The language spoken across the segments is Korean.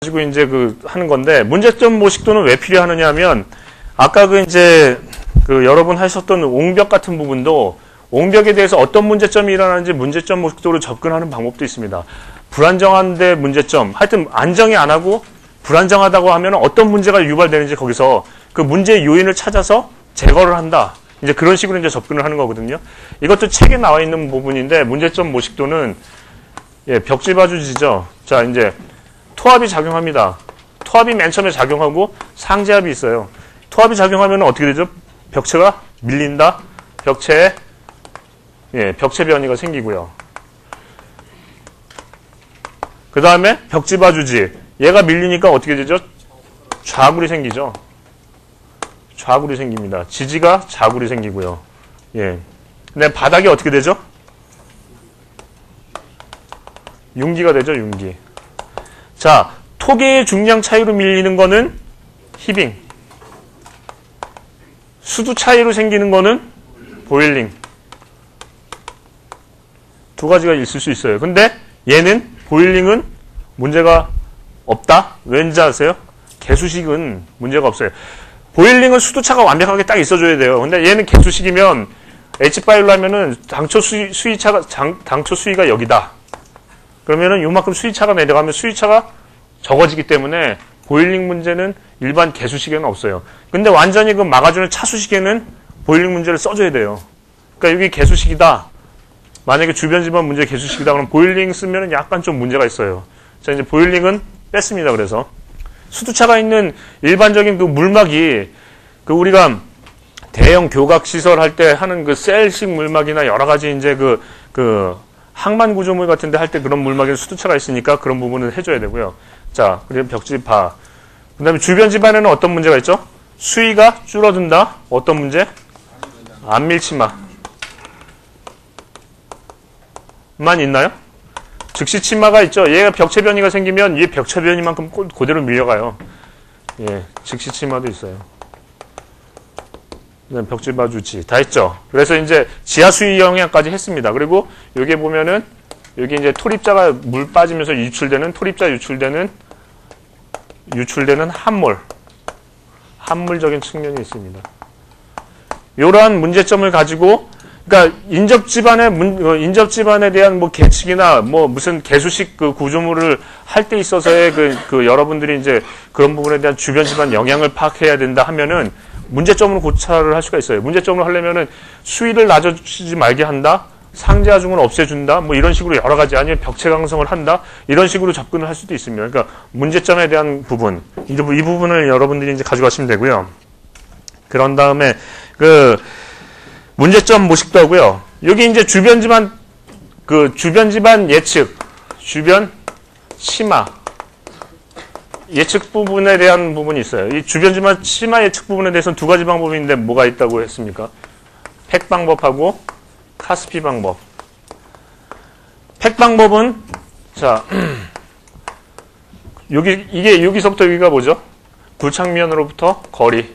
가지고 이제 하는 건데, 문제점 모식도는 왜 필요하느냐 하면, 아까 여러분 하셨던 옹벽 같은 부분도, 옹벽에 대해서 어떤 문제점이 일어나는지 문제점 모식도로 접근하는 방법도 있습니다. 불안정한데 문제점, 하여튼 안정이 안 하고 불안정하다고 하면 어떤 문제가 유발되는지 거기서 그 문제의 요인을 찾아서 제거를 한다. 이제 그런 식으로 이제 접근을 하는 거거든요. 이것도 책에 나와 있는 부분인데, 문제점 모식도는, 벽지바주지죠. 자, 이제, 토합이 작용합니다. 토합이 맨 처음에 작용하고 상제합이 있어요. 토합이 작용하면 어떻게 되죠? 벽체가 밀린다. 벽체 변이가 생기고요. 그 다음에 벽지바주지. 얘가 밀리니까 어떻게 되죠? 좌굴이 생기죠. 좌굴이 생깁니다. 지지가 좌굴이 생기고요. 근데 바닥이 어떻게 되죠? 융기가 되죠, 융기. 자, 토계의 중량 차이로 밀리는 거는 히빙. 수두 차이로 생기는 거는 보일링. 두 가지가 있을 수 있어요. 근데 얘는, 보일링은 문제가 없다? 왠지 아세요? 개수식은 문제가 없어요. 보일링은 수두차가 완벽하게 딱 있어줘야 돼요. 근데 얘는 개수식이면 H바이올로 하면은 당초 수위가 여기다. 그러면은 요만큼 수위차가 내려가면 수위차가 적어지기 때문에 보일링 문제는 일반 개수식에는 없어요. 근데 완전히 막아주는 차수식에는 보일링 문제를 써줘야 돼요. 그러니까 여기 개수식이다. 만약에 주변 집안 문제 개수식이다. 그럼 보일링 쓰면은 약간 좀 문제가 있어요. 자, 이제 보일링은 뺐습니다. 그래서. 수두차가 있는 일반적인 물막이, 우리가 대형 교각 시설 할 때 하는 셀식 물막이나 여러 가지 이제 항만 구조물 같은데 할 때 그런 물막에 수두차가 있으니까 그런 부분은 해줘야 되고요. 자, 그리고 벽지바. 그 다음에 주변 집안에는 어떤 문제가 있죠? 수위가 줄어든다. 어떤 문제? 안밀치마. 만 있나요? 즉시 치마가 있죠. 얘가 벽체 변이가 생기면 얘 벽체 변이만큼 그대로 밀려가요. 즉시 치마도 있어요. 벽지바주지 다 했죠. 그래서 이제 지하 수위 영향까지 했습니다. 그리고 여기 보면은 여기 이제 토립자가 물 빠지면서 유출되는 토립자 유출되는 함물적인 측면이 있습니다. 이러한 문제점을 가지고, 그러니까 인접 집안에 대한 계측이나 무슨 개수식 구조물을 할 때 있어서의 여러분들이 이제 그런 부분에 대한 주변 집안 영향을 파악해야 된다 하면은 문제점으로 고찰을 할 수가 있어요. 문제점을 하려면은 수위를 낮아지지 말게 한다. 상제하중을 없애준다. 이런 식으로 여러 가지, 아니면 벽체 강성을 한다. 이런 식으로 접근을 할 수도 있습니다. 그러니까 문제점에 대한 부분, 이 부분을 여러분들이 이제 가져가시면 되고요. 그런 다음에 문제점 모식도 하고요. 여기 이제 주변 집안 예측, 주변 치마 예측 부분에 대한 부분이 있어요. 이 주변 집안 치마 예측 부분에 대해서는 두 가지 방법이 있는데 뭐가 있다고 했습니까? 팩 방법하고 카스피 방법. 팩 방법은, 자, 여기서부터 여기가 뭐죠? 굴착면으로부터 거리.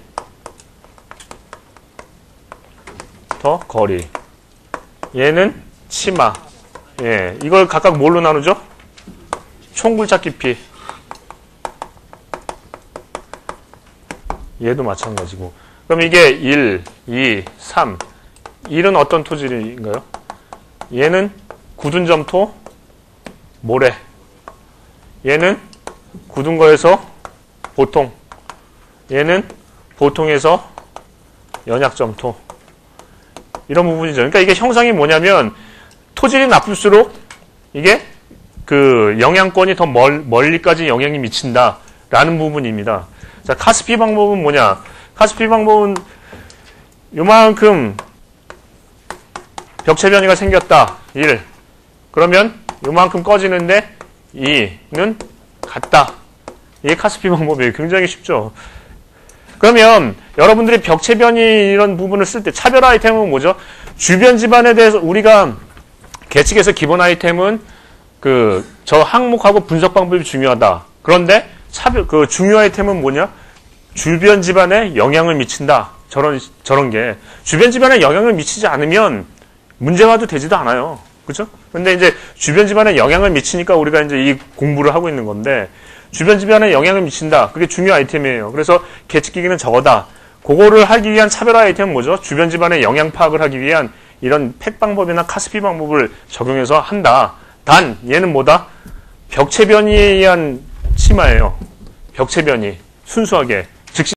얘는 치마. 이걸 각각 뭘로 나누죠? 총굴착 깊이. 얘도 마찬가지고. 그럼 이게 1, 2, 3. 1은 어떤 토질인가요? 얘는 굳은 점토, 모래. 얘는 굳은 거에서 보통. 얘는 보통에서 연약점토. 이런 부분이죠. 그러니까 이게 형상이 뭐냐면, 토질이 나쁠수록 이게 영향권이 더 멀리까지 영향이 미친다라는 부분입니다. 자, 카스피 방법은 뭐냐? 카스피 방법은 요만큼 벽체 변이가 생겼다. 1. 그러면 요만큼 꺼지는데 2는 같다. 이게 카스피 방법이에요. 굉장히 쉽죠. 그러면 여러분들이 벽체 변이 이런 부분을 쓸 때 차별 아이템은 뭐죠? 주변 집안에 대해서 우리가 계측에서 기본 아이템은 저 항목하고 분석 방법이 중요하다. 그런데 중요 아이템은 뭐냐? 주변 집안에 영향을 미친다. 저런 게. 주변 집안에 영향을 미치지 않으면 문제화도 되지도 않아요. 그죠? 근데 이제 주변 집안에 영향을 미치니까 우리가 이제 이 공부를 하고 있는 건데, 주변 집안에 영향을 미친다. 그게 중요 아이템이에요. 그래서 계측기기는 저거다. 그거를 하기 위한 차별화 아이템은 뭐죠? 주변 집안의 영향 파악을 하기 위한 이런 팩 방법이나 카스피 방법을 적용해서 한다. 단 얘는 뭐다? 벽체 변이에 의한 치마예요. 벽체 변이. 순수하게.